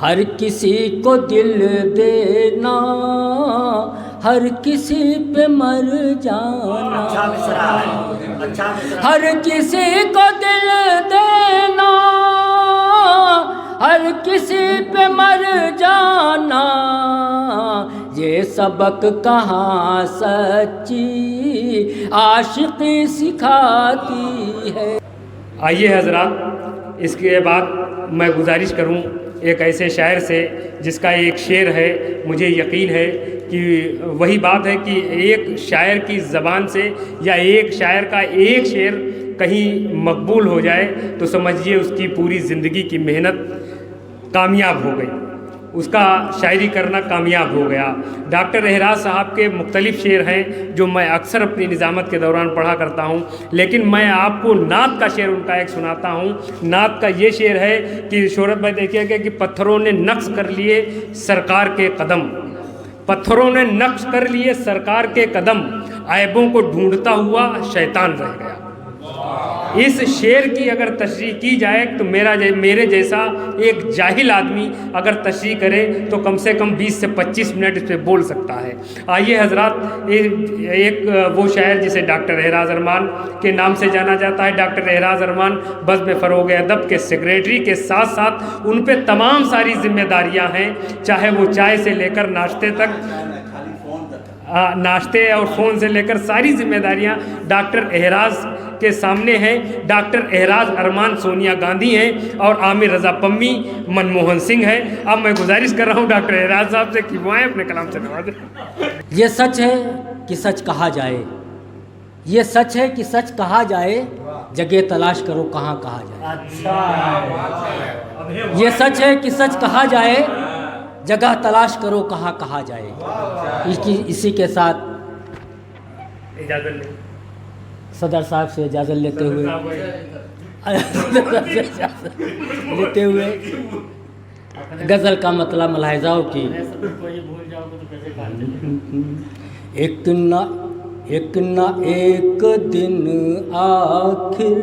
हर किसी को दिल देना, हर किसी पे मर जाना। अच्छा मिसरा है, अच्छा मिसरा। हर किसी को दिल देना, हर किसी पे मर जाना, ये सबक कहाँ सच्ची आशिकी सिखाती है। आइए हजरात, इसके बाद मैं गुजारिश करूं एक ऐसे शायर से जिसका एक शेर है, मुझे यकीन है कि वही बात है कि एक शायर की ज़बान से या एक शायर का एक शेर कहीं मकबूल हो जाए तो समझिए उसकी पूरी ज़िंदगी की मेहनत कामयाब हो गई, उसका शायरी करना कामयाब हो गया। डॉक्टर एहराज साहब के मुख्तलिफ़ शेर हैं जो मैं अक्सर अपनी निज़ामत के दौरान पढ़ा करता हूँ, लेकिन मैं आपको नात का शेर उनका एक सुनाता हूँ। नात का ये शेर है कि शोहरत भाई देखिएगा कि पत्थरों ने नक्श कर लिए सरकार के कदम, पत्थरों ने नक्श कर लिए सरकार के कदम, ऐबों को ढूंढता हुआ शैतान रह गया। इस शेर की अगर तशरीह की जाए तो मेरे जैसा एक जाहिल आदमी अगर तशरीह करे तो कम से कम 20 से 25 मिनट इस पर बोल सकता है। आइए हजरात, एक वो शायर जिसे डॉक्टर एहराज अरमान के नाम से जाना जाता है। डॉक्टर एहराज अरमान बज़्म फ़रोग़ अदब के सेक्रेटरी के साथ साथ उन पर तमाम सारी जिम्मेदारियाँ हैं, चाहे वो चाय से लेकर नाश्ते तक, नाश्ते और फ़ोन से लेकर सारी जिम्मेदारियां डॉक्टर एहराज के सामने हैं। डॉक्टर एहराज अरमान सोनिया गांधी हैं और आमिर रज़ा पम्मी मनमोहन सिंह हैं। अब मैं गुजारिश कर रहा हूं डॉक्टर एहराज साहब से कि वो आए अपने कलाम से नवाजें। ये सच है कि सच कहा जाए, ये सच है कि सच कहा जाए, जगह तलाश करो कहाँ कहा जाए। अच्छा, ये सच है कि सच कहा जाए, जगह तलाश करो कहाँ कहा जाए। इसी के साथ इजाज़त लें सदर साहब से इजाज़त लेते हुए गज़ल का मतलब मलाहिज़ाओं की। एक न एक दिन आखिर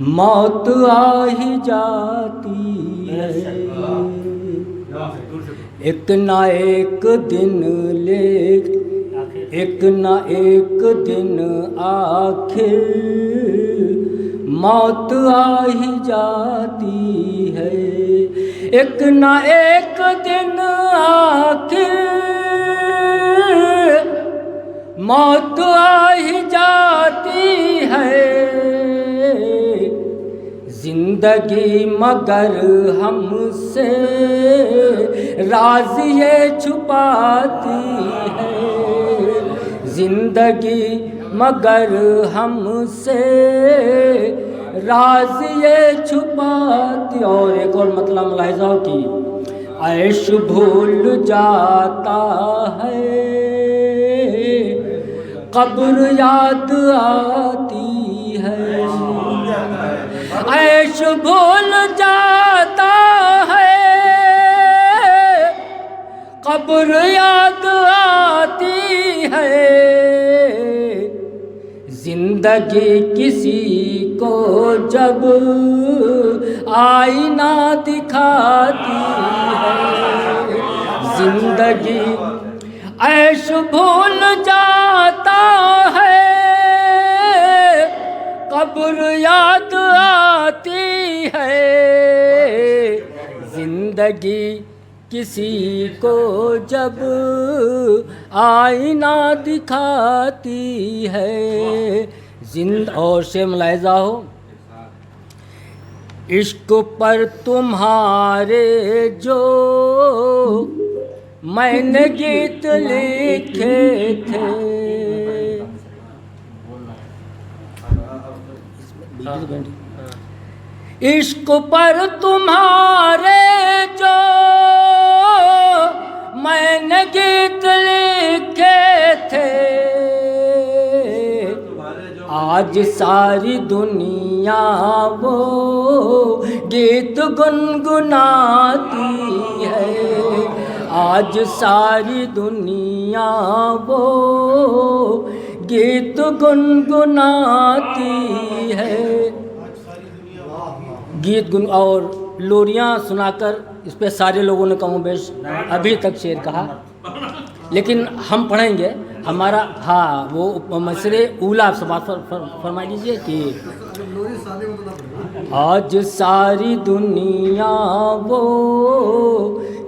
मौत आ ही जाती है, एक न एक दिन एक न एक दिन आखिर मौत आ ही जाती है, एक न एक दिन आखिर मौत आ ही जाती है। जिंदगी मगर हमसे राज ये छुपाती है, जिंदगी मगर हमसे राज ये छुपाती। और एक और मतलब मुलाहिज़ाओं की, ऐश भूल जाता है कब्र याद आती है, ऐश भूल जाता है कब्र याद आती है। जिंदगी किसी को जब आईना दिखाती है, जिंदगी ऐश भूल जाता है कब्र याद आती है। जिंदगी किसी को जब आईना दिखाती है। और से मुलाहिज़ा हो, इश्क पर तुम्हारे जो मैंने गीत लिखे थे, इश्क पर तुम्हारे जो मैंने गीत लिखे थे, आज सारी दुनिया वो गीत गुनगुनाती है, आज सारी दुनिया वो गीत गुनगुनाती है। गीत गुन और लोरियाँ सुनाकर इस पे सारे लोगों ने कम बेश अभी तक शेर कहा, लेकिन हम पढ़ेंगे हमारा हाँ वो मसरे ऊला आप सब बात फरमाई लीजिए कि आज सारी दुनिया वो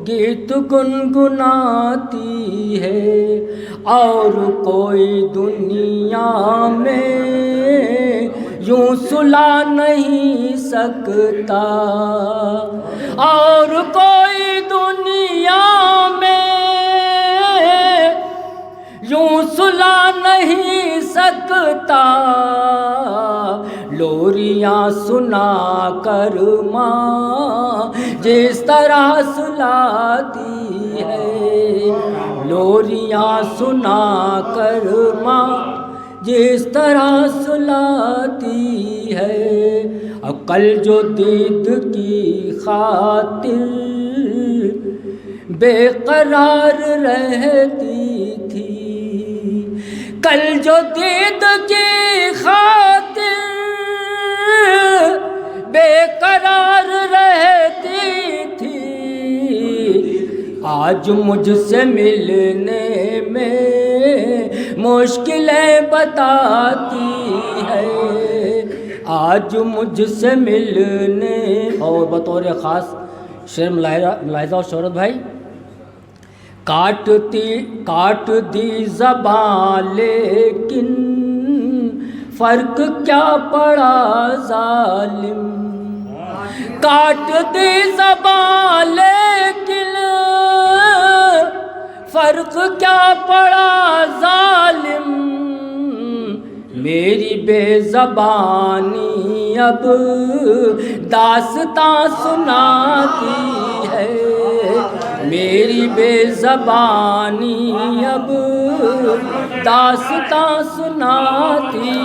गीत गुनगुनाती है और कोई दुनिया में यूं सुला नहीं सकता, और कोई दुनिया में यूं सुला नहीं सकता। लोरियाँ सुना कर माँ जिस तरह सुलाती है, लोरियाँ सुना कर माँ जिस तरह सुलाती है। अब कल जो दीद की खातिर बेकरार रहती थी, कल जो दीद की खातिर बेकरार रहती थी, आज मुझसे मिलने में मुश्किलें बताती है, आज मुझसे मिलने। और बतौर ख़ास शेर मुलाहिज़ा और शौहरत भाई, काट दी ज़बान लेकिन फ़र्क क्या पड़ा ज़ालिम, काट दी ज़बान लेकिन फ़र्क क्या पड़ा ज़ालिम। मेरी बेज़बानी अब दास्तां सुनाती है, मेरी बेज़बानी अब दास्तां सुनाती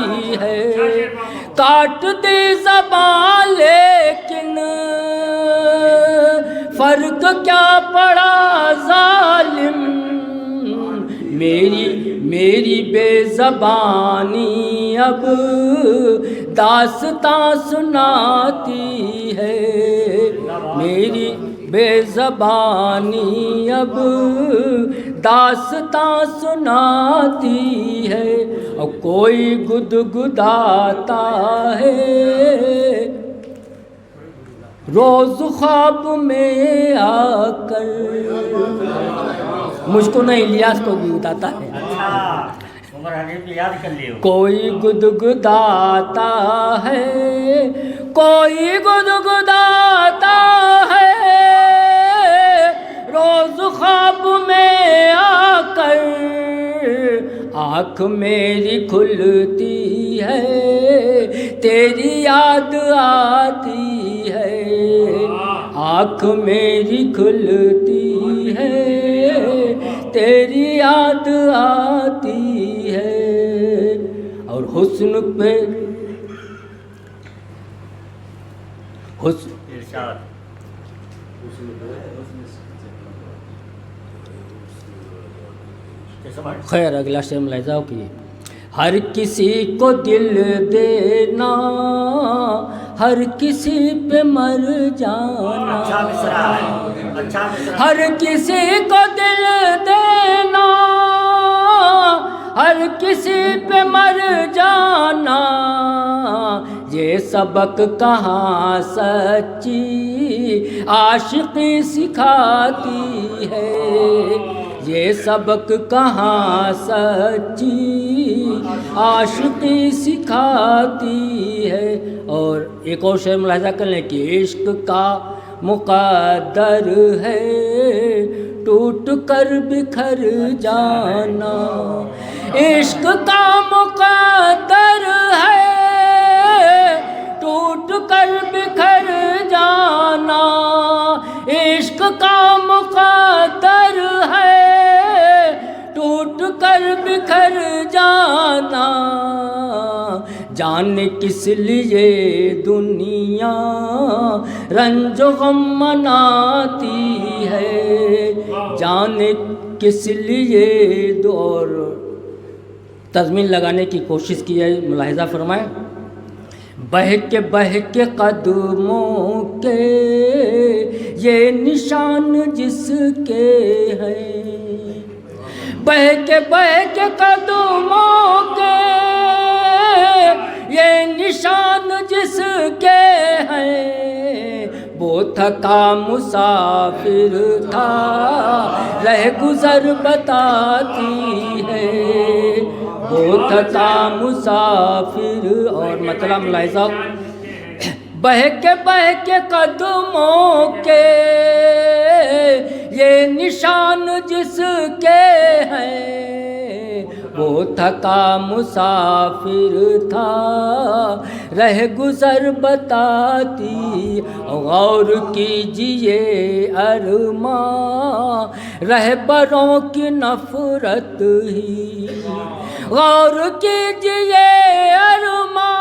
है। काट दे ज़बान लेकिन फ़र्क क्या पड़ा ज़ालिम, मेरी बेज़बानी अब दास्तां सुनाती है, मेरी बेज़बानी अब दास्तां सुनाती है। और कोई गुदगुदाता है रोज़ ख्वाब में आकर, मुझको नहीं इलियास को भी बताता है। अच्छा, उमर हनीफ याद कर लियो। कोई गुदगुदाता है, कोई गुदगुदाता है रोज़ ख्वाब में आकर, आँख मेरी खुलती है तेरी याद आती है, आँख मेरी खुलती है तेरी याद आती है। और हुस्न पे इरशाद खैर अगला शेर मुलाहिज़ा की, हर किसी को दिल देना हर किसी पे मर जाना, अच्छा मिसरा है, अच्छा मिसरा। हर किसी को दिल देना हर किसी पे मर जाना, ये सबक कहाँ सच्ची आशिक़ी सिखाती है, ये सबक कहाँ सच्ची आशिक़ी सिखाती है। और एक और शेर मुलाहिज़ा कर लें कि इश्क का मुक़द्दर है टूट कर बिखर जाना, इश्क का मुक़द्दर है टूट कर बिखर जाना, इश्क का मुक़द्दर है टूट कर बिखर जाना। जाने किस लिए दुनिया रंजो गम मनाती है, जाने किस लिए और तज़मीन लगाने की कोशिश की है। मुलाहिज़ा फरमाएं, बह के कदमों के ये निशान जिसके हैं, बह के कदमों के ये निशान जिसके हैं, वो थका मुसाफिर था रह गुजर बताती है, वो थका मुसाफिर। और मतलब मुलाहिज़ा, बह के कदमों के ये निशान जिसके हैं, वो थका मुसाफिर था रह गुजर बताती। गौर कीजिए अरमा रहबरों की नफरत ही, गौर कीजिए अरमा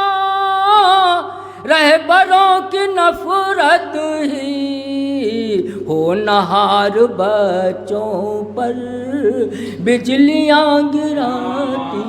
रहबरों की नफरत ही, होनहार बच्चों पर बिजलियां गिराती।